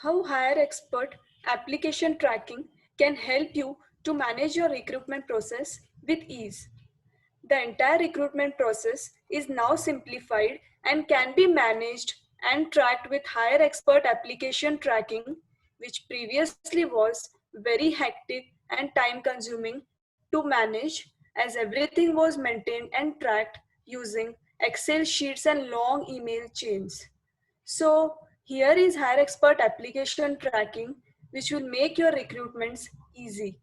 How Hire Expert application tracking can help you to manage your recruitment process with ease. The entire recruitment process is now simplified and can be managed and tracked with Hire Expert application tracking, which previously was very hectic and time consuming to manage, as everything was maintained and tracked using Excel sheets and long email chains. So here is Hire Expert application tracking, which will make your recruitments easy.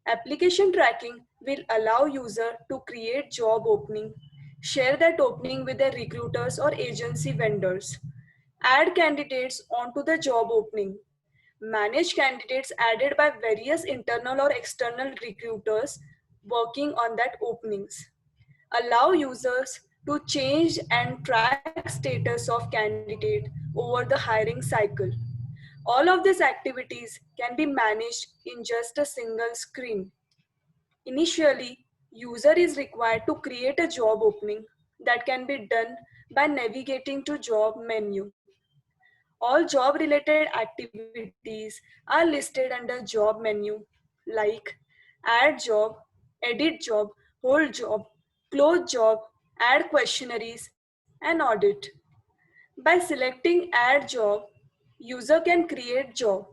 Application tracking will allow user to create job opening, share that opening with their recruiters or agency vendors, add candidates onto the job opening, manage candidates added by various internal or external recruiters working on that openings, allow users to change and track status of candidate over the hiring cycle. All of these activities can be managed in just a single screen. Initially, user is required to create a job opening that can be done by navigating to job menu. All job related activities are listed under job menu like add job, edit job, hold job, close job, add questionnaires and audit. By selecting add job, user can create job.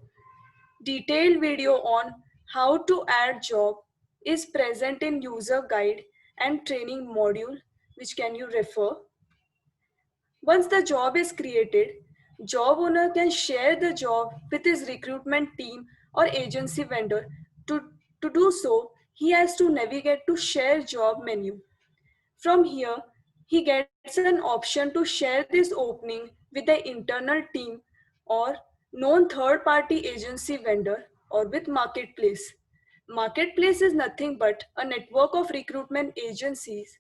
Detailed video on how to add job is present in user guide and training module, which can you refer. Once the job is created, job owner can share the job with his recruitment team or agency vendor. To, to do so, he has to navigate to share job menu. From here, he gets an option to share this opening with the internal team or known third party agency vendor or with marketplace. Marketplace is nothing but a network of recruitment agencies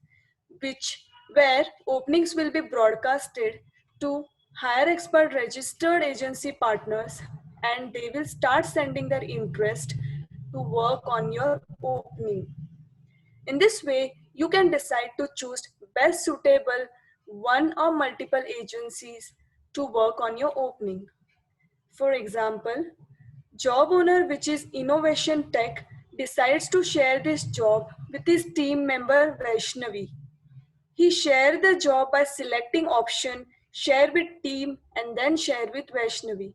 which where openings will be broadcasted to hire expert registered agency partners, and they will start sending their interest to work on your opening. In this way, you can decide to choose best suitable one or multiple agencies to work on your opening. For example, job owner, which is innovation tech, decides to share this job with his team member Vaishnavi. He shared the job by selecting option share with team and then share with Vaishnavi.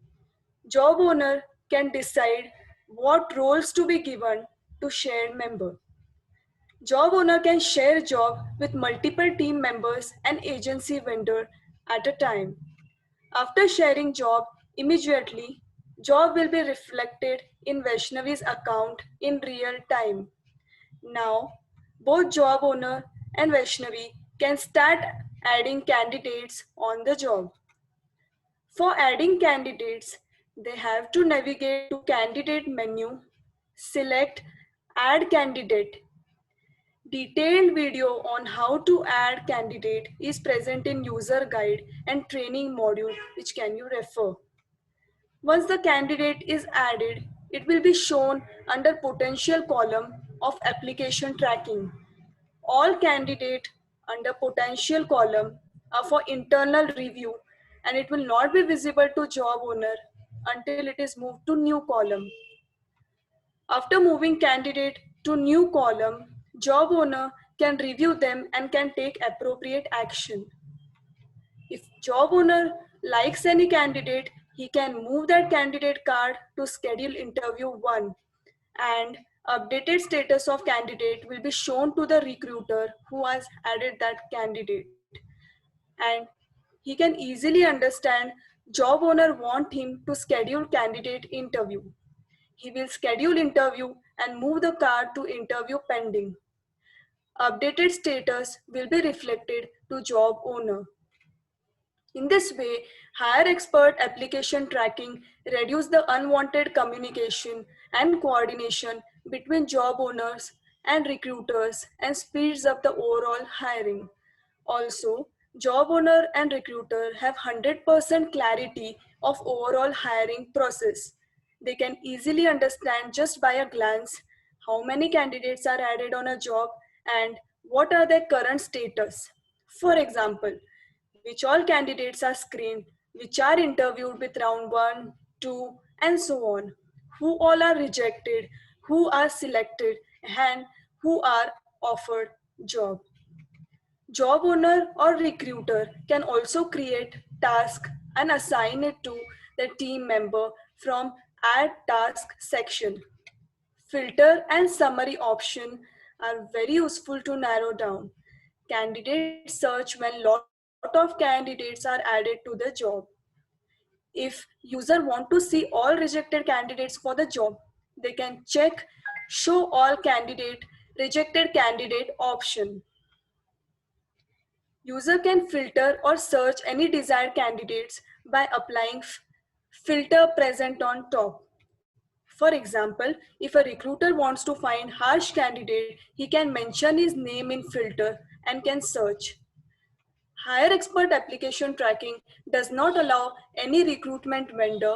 Job owner can decide what roles to be given to shared member. Job owner can share job with multiple team members and agency vendor at a time. After sharing job, immediately job will be reflected in Vaishnavi's account in real time. Now, both job owner and Vaishnavi can start adding candidates on the job. For adding candidates, they have to navigate to candidate menu, select add candidate. Detailed video on how to add candidate is present in user guide and training module, which can you refer. Once the candidate is added, it will be shown under potential column of application tracking. All candidate under potential column are for internal review, and it will not be visible to job owner until it is moved to new column. After moving candidate to new column, job owner can review them and can take appropriate action. If job owner likes any candidate, he can move that candidate card to schedule interview 1, and updated status of candidate will be shown to the recruiter who has added that candidate. And he can easily understand job owner want him to schedule candidate interview. He will schedule interview and move the card to interview pending. Updated status will be reflected to job owner. In this way, hire expert application tracking reduce the unwanted communication and coordination between job owners and recruiters and speeds up the overall hiring. Also, job owner and recruiter have 100% clarity of overall hiring process. They can easily understand just by a glance how many candidates are added on a job and what are their current status. For example, which all candidates are screened, which are interviewed with round 1, 2, and so on, who all are rejected, who are selected, and who are offered job. Job owner or recruiter can also create task and assign it to the team member from add task section. Filter and summary option are very useful to narrow down candidate search when lot of candidates are added to the job. If user want to see all rejected candidates for the job, they can check show all candidate rejected candidate option. User can filter or search any desired candidates by applying filter present on top. For example, if a recruiter wants to find harsh candidate, he can mention his name in filter and can search. Hire expert application tracking does not allow any recruitment vendor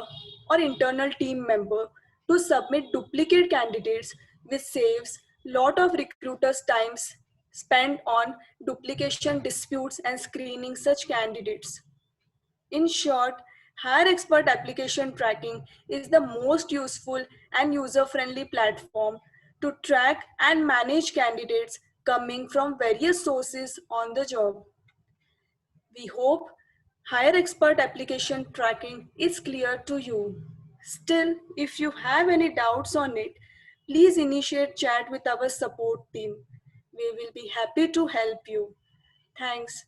or internal team member to submit duplicate candidates, which saves lot of recruiters' times spent on duplication disputes and screening such candidates. In short, Hire Expert application tracking is the most useful and user friendly platform to track and manage candidates coming from various sources on the job. We hope Hire Expert application tracking is clear to you. Still, if you have any doubts on it, please initiate chat with our support team. We will be happy to help you. Thanks.